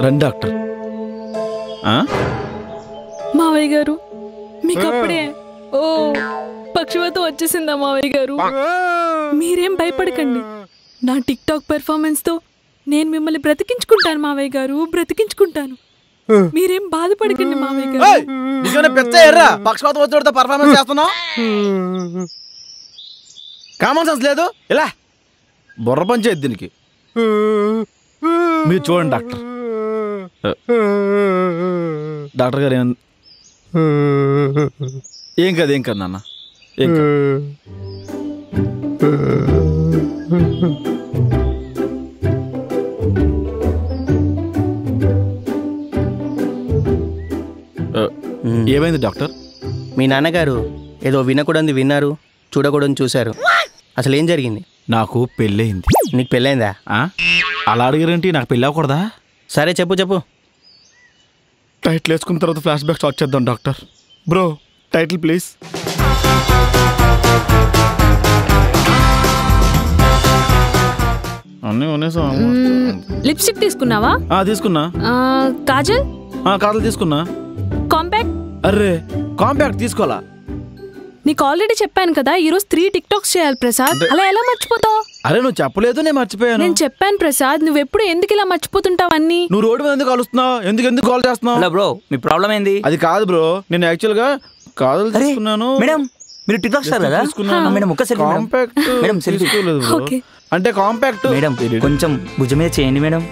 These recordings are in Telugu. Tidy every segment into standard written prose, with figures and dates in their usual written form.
రండి డాక్టర్. మావయ్య గారు మీకు అప్పుడే పక్షవాతం వచ్చేసిందా మావయ్య గారు? మీరేం భయపడకండి. నా టిక్ టాక్ పెర్ఫార్మెన్స్ తో నేను మిమ్మల్ని బ్రతికించుకుంటాను మావయ్య గారు, బ్రతికించుకుంటాను. మీరేం బాధపడకండి మావయ్య గారు. పక్షవాతం వచ్చి పర్ఫార్మెన్స్ చేస్తున్నావు, కామన్ సెన్స్ లేదు. ఇలా బుర్ర పనిచేయద్దు దీనికి. మీరు చూడండి డాక్టర్. డాక్టర్ గారు ఏం కాదు ఏం కాదు నాన్న, ఏం కాదు. ఏమైంది డాక్టర్? మీ నాన్నగారు ఏదో వినకూడదు విన్నారు, చూడకూడదు చూశారు. అసలు ఏం జరిగింది? నాకు పెళ్ళయింది. నీకు పెళ్ళైందా? అలా అడిగారేంటి? నాకు పెళ్ళి అవ్వకూడదా? సరే చెప్పు చెప్పు. టైటిల్ వేసుకున్న తర్వాత ఫ్లాష్ బ్యాక్ స్టార్ట్ చేద్దాం doctor. Bro title please. Lipstick తీసుకున్నావా? తీసుకున్నా. కాజల్? కాజల్ తీసుకున్నా. కాంపాక్ట్? అర్రే కాంపాక్ట్ తీసుకోవాలా? నీకు ఆల్రెడీ చెప్పాను కదా ఈరోజు 3 టిక్ టాక్స్ చేయాలి ప్రసాద్. అలా ఎలా మర్చిపోతావు? అరే నువ్వు చెప్పలేదు, నేను మర్చిపోయాను. నేను చెప్పాను ప్రసాద్, నువ్వెప్పుడు ఎందుకు ఇలా మర్చిపోతుంటావు అన్ని? నువ్వు రోడ్డు మీద ఎందుకు కలుస్తున్నావు? ఎందుకు కాల్ చేస్తున్నావు? హలో బ్రో, మీ ప్రాబ్లం ఏంది? అది కాదు బ్రో, నేను యాక్చువల్ గా కాజల్ తీసుకున్నాను. మేడం మీరు టిక్ టాక్ స్టార్ కదా? మేడం ఒక సెల్ఫీ. కాంపాక్ట్ మేడం సెల్ఫీ తీసుకోలేదు బ్రో. అంటే కాంపాక్ట్ మేడం కొంచెం భుజం మీద చేయండి మేడం.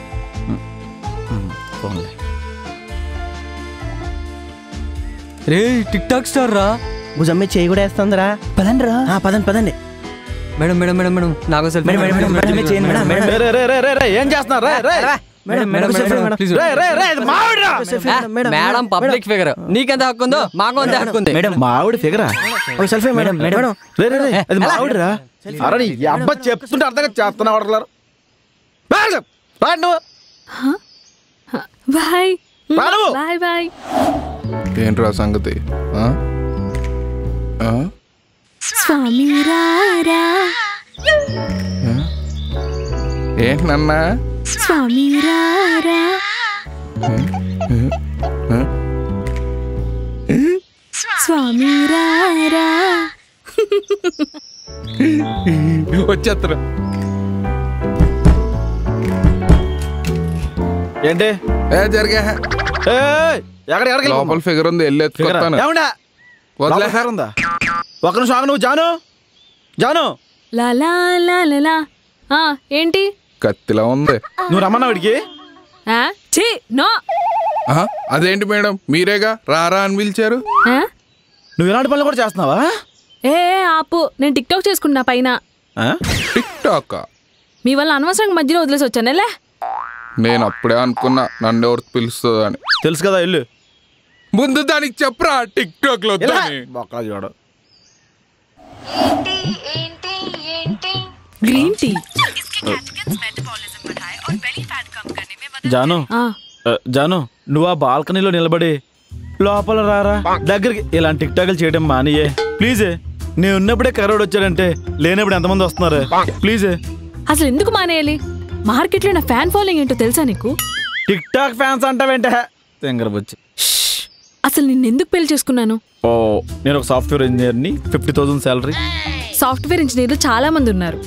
రే టిక్ టాక్ స్టార్ రా, భుజం మీద చేయి కూడా వేస్తుందిరా. పదండి రా. పదండి పదండి. మేడం మేడం మేడం మేడం నాకు సెల్ఫీ. మేడం మేడం భుజం మీద చేయండి మేడం. ఏం చేస్తున్నారు? మేడం పబ్లిక్ ఫిగర్, నీకెంత హక్కు ఉందో మాకు అంత హక్కు ఉంది. మేడం మావిడ ఫిగరా? Selfie madam. మేడం అది మావిడరా? అరే అబ్బా చెప్తుంటే అర్థంగా చేస్తున్నావు. Bye bye bye. ఏంట్రా సంగతి? స్వామి రారా. ఏంటన్నా? స్వామి రారా. స్వామి రారా. వచ్చేస్తారు. ఏంటి జరిగా? లోపల ఫిగర్ ఉంది, వెళ్ళి ఎత్తుకొస్తాను. వదిలేసారుందా? ఒక నిమిషం ఆగు. నువ్వు జాను జాను ఏంటి? కత్తిలా ఉంది. నువ్వు రమ్మన్నా వాడికి? నో. అదేంటి మేడం, మీరేగా రారా అని పిలిచారు. నువ్వు ఇలాంటి పనులు కూడా చేస్తున్నావా? ఆపు, నేను టిక్ టాక్ చేసుకున్నా పైన. Tick talk? మీ వల్ల అనవసరంగా మధ్యలో వదిలేసి వచ్చానేలే. నేను అప్పుడే అనుకున్నా నన్ను ఎవరు పిలుస్తుంది అని. తెలుసు కదా ఇల్లు. ముందు దానికి చెప్పరా టిక్ టాక్ లో చూడ. Green tea. జాను జాను నువ్వు ఆ బాల్కనీలో నిలబడి లోపల రారా దగ్గరికి ఇలాంటి టిక్ టాక్లు చేయడం మానియే ప్లీజే. నేను ఉన్నప్పుడే కరోడ్ వచ్చాడంటే లేనప్పుడు ఎంతమంది వస్తున్నారు? ప్లీజే. అసలు ఎందుకు మానేయాలి? మార్కెట్లో నా ఫ్యాన్ ఫాలోయింగ్ ఏంటో తెలుసా నీకు? టిక్ టాక్ ఫ్యాన్స్ అంటావేంటే? తెంగరబొచ్చి. అసలు నిన్ను ఎందుకు పెళ్లి చేసుకున్నాను? నేను ఒక సాఫ్ట్వేర్ ఇంజనీర్ని, 50,000 శాలరీ. సాఫ్ట్వేర్ ఇంజనీర్లు చాలా మంది ఉన్నారు.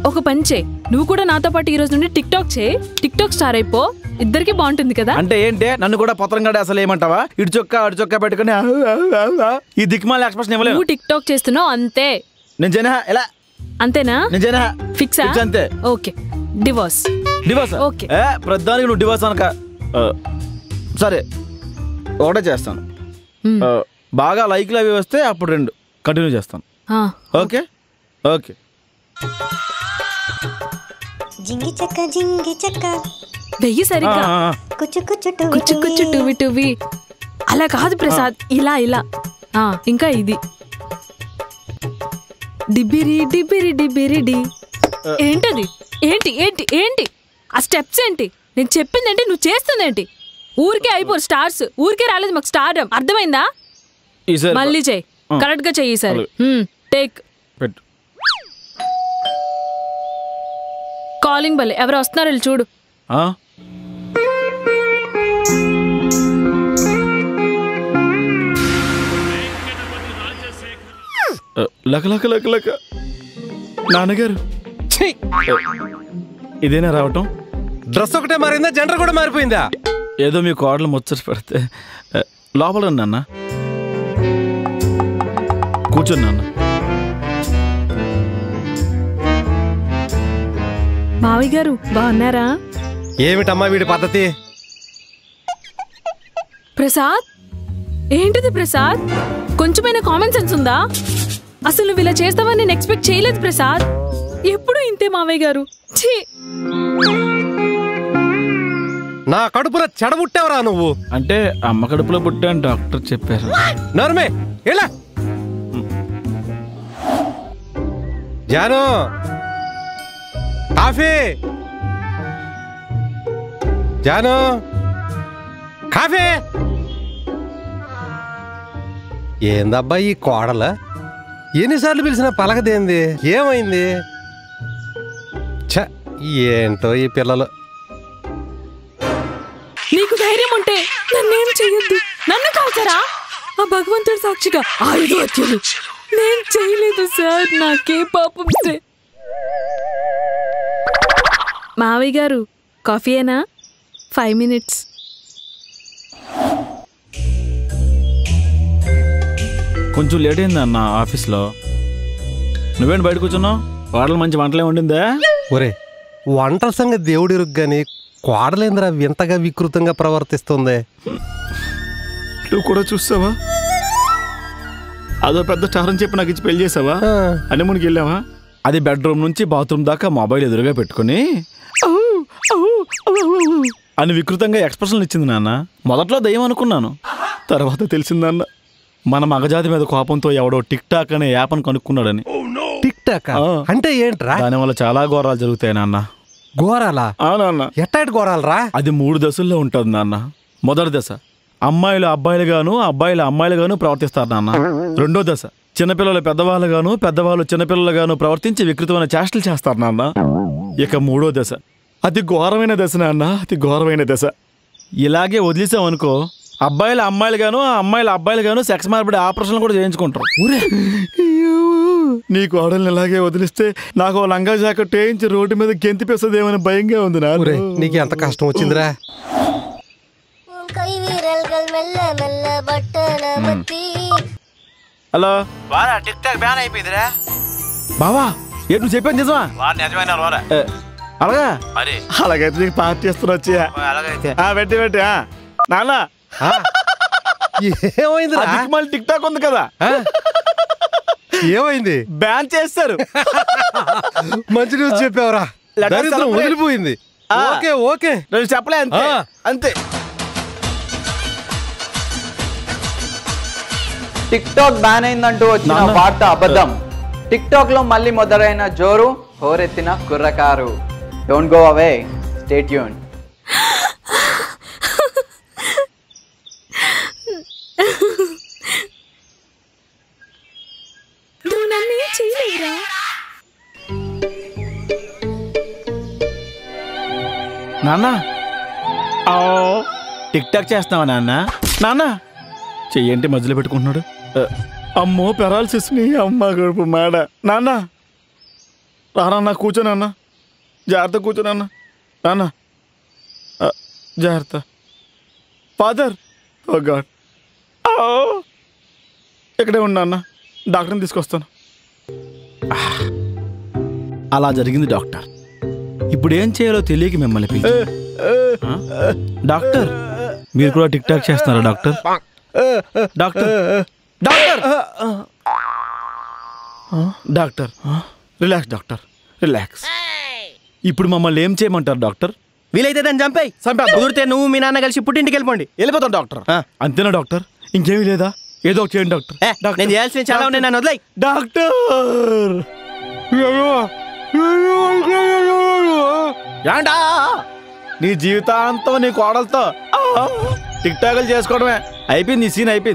ఒక పని చేయి, నువ్వు కూడా నాతో పాటు ఈ రోజు నుండి టిక్ టాక్ చేయి. టిక్ టాక్ స్టార్ అయిపో, ఇద్దరికి బాగుంటుంది కదా. అంటే ఏంటి? నన్ను కూడా పత్రంగా అసలు ఏమంటావా? ఇటు చొక్కా అటు చొక్కా పెట్టుకుని ఈ దిక్మాల ఎక్స్ప్రెషన్ ఇవ్వలేదు. నువ్వు టిక్ టాక్ చేస్తున్నావు అంతే. నేను జనా ఎలా? అంతేనా? నేను జనా ఫిక్సా? అంతే. ఓకే. డివోర్స్. ఓకే. ప్రధానికి నువ్వు డివోర్స్ అనక. సరే ఒకటే చేస్తాను. బాగా లైక్లు అవి వస్తే అప్పుడు 2 కంటిన్యూ చేస్తాను. Okay okay. జింగి చెక్క జింగి చెక్క వెయ్యి సరిగ్గా. కుచ్చు కుచ్చు కుచ్చు కుచ్చు టువి టువి. అలా కాదు ప్రసాద్, ఇలా ఇలా. ఇంకా ఇది డిబ్బిరి డిబ్బిరి డిబ్బిరి డి. ఏంటది? ఏంటి ఏంటి ఏంటి ఆ స్టెప్స్ ఏంటి? నేను చెప్పింది ఏంటి, నువ్వు చేస్తుంది ఏంటి? ఊరికే అయిపోరు స్టార్స్, ఊరికే రాలేదు మాకు స్టార్డమ్. అర్థమైందా? మళ్ళీ చెయ్యి, కరెక్ట్ గా చెయ్యి సరే. టేక్. కాలింగ్ బెల్ ఎవరు వస్తున్నారు చూడు. లక లక లక లక. నాన్నగారు ఇదేనా రావటం? డ్రెస్ ఒకటే మారిందా, జెండర్ కూడా మారిపోయిందా? ఏదో మీ కోడలు ముచ్చట పెడితే. లోపల రండి నాన్న, కూర్చోండి నాన్న. మావయ్య గారు బాగున్నారా? ఏమిటమ్మా వీడి పద్ధతి? ప్రసాద్, ఏంటిది ప్రసాద్? కొంచెమైనా కామన్ సెన్స్ ఉందా? అసలు నువ్వు ఇలా చేస్తావని నేను ఎక్స్పెక్ట్ చేయలేదు ప్రసాద్. ఎప్పుడు ఇంతే మావయ్య గారు. ఛీ, నా కడుపులో చెడబుట్టావరా నువ్వు? అంటే అమ్మ కడుపులో పుట్టా అని డాక్టర్ చెప్పారు. నర్మే ఎలా జాను, కాఫీ జాను, కాఫీ. ఏందబ్బా ఈ కోడల ఎన్నిసార్లు పిలిచినా పలకదేంది? ఏమైంది? ఛ, ఏంటో ఈ పిల్లలు. నీకు ధైర్యం ఉంటే నన్నేం చెయ్యొద్దు, నన్ను కాల్చరా? ఆ భగవంతుడి సాక్షిగా 5 హత్యలు నేను చేయలేదు సార్. నాకే పాపం సార్. మావయ్య గారు కాఫీయేనా? 5 minutes. కొంచెం లేట్ అయింది అన్న ఆఫీస్లో. నువ్వేంటి బయట కూర్చున్నావు? కోడలు మంచి వంటలే వండిందా? ఒరే, వంటల సంగతి దేవుడి రుగ్గాని కోడలేంద్రా వింతగా వికృతంగా ప్రవర్తిస్తుంది. నువ్వు కూడా చూసావా? అదో పెద్ద స్టార్ అని చెప్పి నాకు ఇచ్చి పెళ్లి చేసావా? హనీమూన్కి వెళ్ళావా? అది బెడ్రూమ్ నుంచి బాత్రూమ్ దాకా మొబైల్ ఎదురుగా పెట్టుకుని అని వికృతంగా ఎక్స్ప్రెషన్లు ఇచ్చింది నాన్న. మొదట్లో దయ్యం అనుకున్నాను, తర్వాత తెలిసిందన్న మన మగజాతి మీద కోపంతో ఎవడో టిక్ టాక్ అనే యాప్ను కనుక్కున్నాడని. టిక్ టాక్ అంటే ఏంట్రా? దానివల్ల చాలా ఘోరాలు జరుగుతాయి నాన్న. ఘోరాలా? నాన్న, ఎట్టాటి ఘోరాలరా? అది 3 దశల్లో ఉంటుంది నాన్న. మొదటి దశ అమ్మాయిలు అబ్బాయిలుగాను, అబ్బాయిలు అమ్మాయిలుగాను ప్రవర్తిస్తారు నాన్న. రెండో దశ చిన్నపిల్లలు పెద్దవాళ్ళుగాను, పెద్దవాళ్ళు చిన్నపిల్లలుగాను ప్రవర్తించి వికృతమైన చేష్టలు చేస్తారు నాన్న. ఇక 3వ దశ అతి ఘోరమైన దశ నాన్న, అతి ఘోరమైన దశ. ఇలాగే వదిలేసామనుకో అబ్బాయిలు అమ్మాయిలుగాను, అమ్మాయిలు అబ్బాయిలుగాను సెక్స్ మార్పిడి ఆపరేషన్లు కూడా చేయించుకుంటారు. నీ కోడల్ని ఇలాగే వదిలిస్తే నాకు లంగా జాకెట్ వేయించి రోడ్డు మీద గెంతిపేస్తుందేమని భయంగా ఉంది నా. నీకు ఎంత కష్టం వచ్చిందిరా? హలో టిక్ టాక్ బ్యాన్ అయిపోయిందిరా. బావా, ఏ నువ్వు చెప్పాను నిజమా? అలాగా మరి అలాగైతే నీకు పార్టీ ఇస్తున్నా వచ్చా. అలాగైతే పెట్టి పెట్టి నాన్న ఏమైందిరా? మళ్ళీ టిక్ టాక్ ఉంది కదా, ఏమైంది? బ్యాన్ చేస్తారు. మంచి న్యూస్ చెప్పావురా, దరిద్రం వదిలిపోయింది. ఓకే ఓకే, నేను చెప్పలే అంతే అంతే. టిక్ టాక్ బ్యాన్ అయిందంటూ వచ్చిన వార్త అబద్ధం. టిక్ టాక్ లో మళ్ళీ మొదలైన జోరు, హోరెత్తిన కుర్రకారు. Don't go away, stay tune. నాన్న టిక్ టాక్ చేస్తున్నావా నాన్న? నాన్న చెయ్యంటే మధ్యలో పెట్టుకుంటున్నాడు. అమ్మో పెరాలసిస్ ని అమ్మ గడుపు మాడ. నాన్న రానా, కూర్చోనన్నా, జాగ్రత్త కూర్చోనన్నా. నాన్న జాగ్రత్త. ఫాదర్, ఓ గాడ్, ఇక్కడే ఉన్నా అన్న, డాక్టర్ని తీసుకొస్తాను. అలా జరిగింది డాక్టర్. ఇప్పుడు ఏం చేయాలో తెలియక మిమ్మల్ని పిలిచి. డాక్టర్, మీరు కూడా టిక్ టాక్ చేస్తున్నారా doctor? Doctor doctor doctor relax doctor, relax. ఇప్పుడు మమ్మల్ని ఏం చేయమంటారు డాక్టర్? వీలైతే దాన్ని చంపేయి. కుదిరితే నువ్వు మీ నాన్న కలిసి పుట్టింటికి వెళ్ళిపోండి. వెళ్ళిపోతాం డాక్టర్. అంతేనా డాక్టర్? ఇంకేమీ లేదా? ఏదో ఒక చేయండి డాక్టర్. నేను చేయాల్సిన చాలా ఉన్నాయి, నన్ను వదిలేయ్. డాక్టర్ ఏంటా నీ జీవితాంతం నీ కోడలతో టిక్ టాకులు చేసుకోవడమే అయిపోయింది. నీ సీన్ అయిపోయింది.